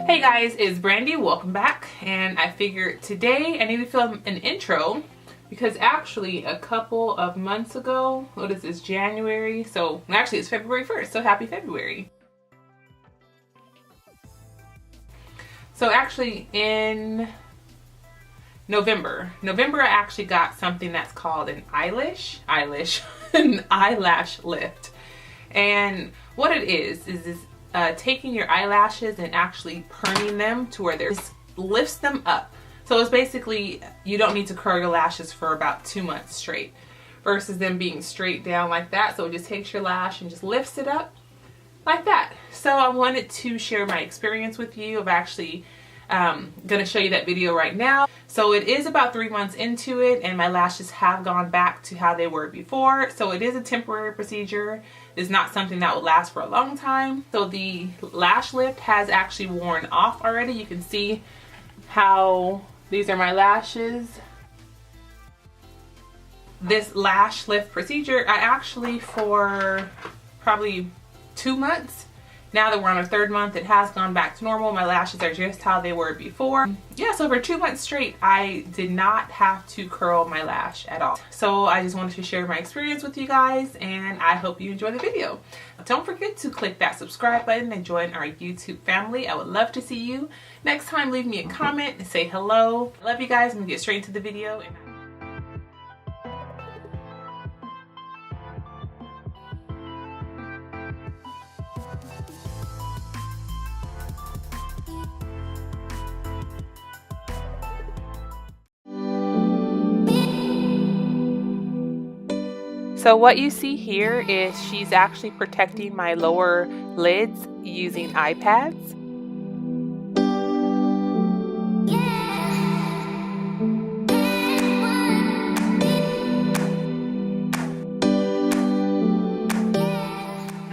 Hey guys, it's Brandy. Welcome back. And I figured today I need to film an intro because actually a couple of months ago, what is this, January? So actually it's February 1st, so happy February. So actually in November I actually got something that's called an an eyelash lift. And what it is taking your eyelashes and actually perming them to where it lifts them up. So it's basically, you don't need to curl your lashes for about 2 months straight versus them being straight down like that. So it just takes your lash and just lifts it up like that. So I wanted to share my experience with you of actually gonna show you that video right now. So it is about 3 months into it and my lashes have gone back to how they were before. So it is a temporary procedure. It's not something that will last for a long time. So the lash lift has actually worn off already. You can see how these are my lashes. This lash lift procedure, I actually for probably 2 months. Now that we're on our 3rd month, it has gone back to normal. My lashes are just how they were before. Yeah, so for 2 months straight, I did not have to curl my lash at all. So I just wanted to share my experience with you guys, and I hope you enjoy the video. Don't forget to click that subscribe button and join our YouTube family. I would love to see you. Next time, leave me a comment and say hello. I love you guys. I'm gonna get straight into the video. So what you see here is she's actually protecting my lower lids using eye pads.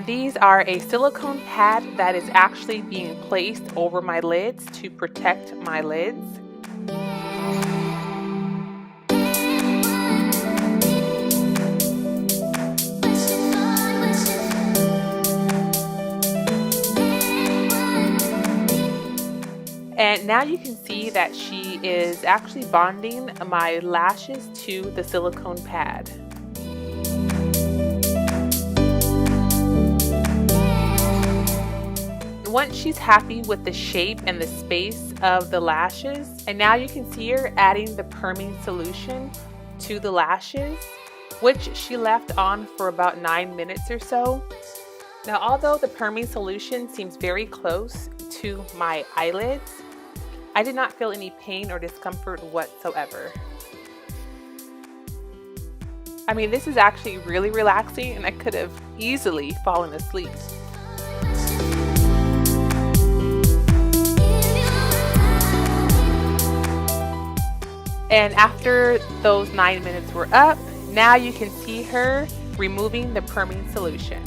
These are a silicone pad that is actually being placed over my lids to protect my lids. And now you can see that she is actually bonding my lashes to the silicone pad. Once she's happy with the shape and the space of the lashes, and now you can see her adding the perming solution to the lashes, which she left on for about 9 minutes or so. Now, although the perming solution seems very close to my eyelids, I did not feel any pain or discomfort whatsoever. I mean, this is actually really relaxing and I could have easily fallen asleep. And after those 9 minutes were up, now you can see her removing the perming solution.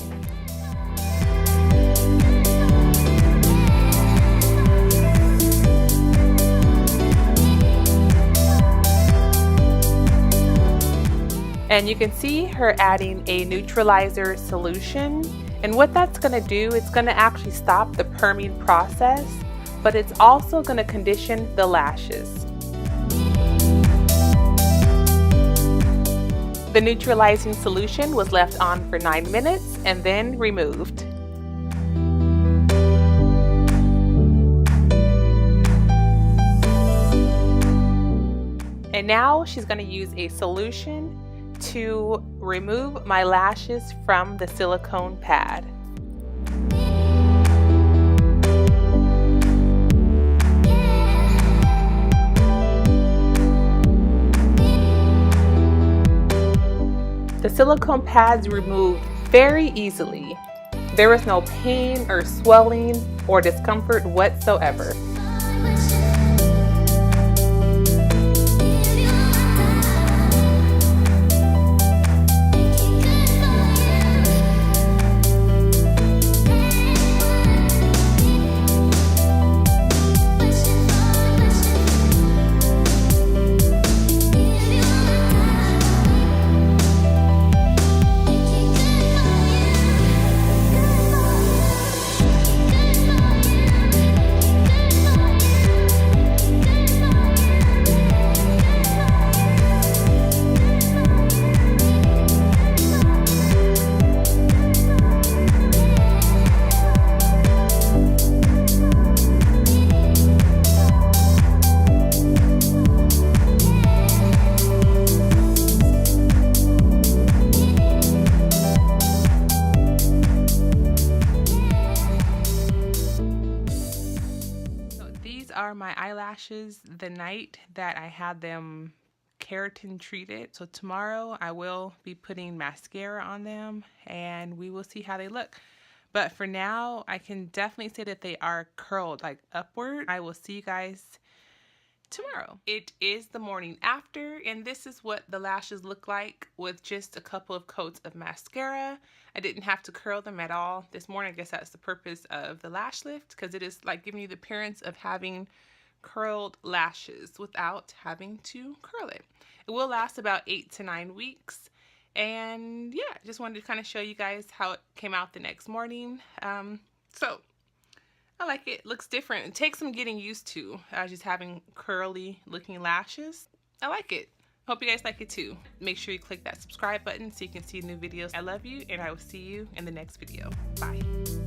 And you can see her adding a neutralizer solution. And what that's going to do, it's going to actually stop the perming process, but it's also going to condition the lashes. The neutralizing solution was left on for 9 minutes and then removed. And now she's going to use a solution to remove my lashes from the silicone pad. The silicone pads removed very easily. There was no pain or swelling or discomfort whatsoever. my eyelashes the night that I had them keratin treated. So tomorrow I will be putting mascara on them and we will see how they look. But for now, I can definitely say that they are curled, like upward. I will see you guys tomorrow. It is the morning after, and this is what the lashes look like with just a couple of coats of mascara. I didn't have to curl them at all this morning. I guess that's the purpose of the lash lift, because it is like giving you the appearance of having curled lashes without having to curl it. It will last about 8 to 9 weeks. And yeah, just wanted to kind of show you guys how it came out the next morning. So I like it. Looks different. It takes some getting used to, just having curly looking lashes. I like it. Hope you guys like it too. Make sure you click that subscribe button so you can see new videos. I love you, and I will see you in the next video. Bye.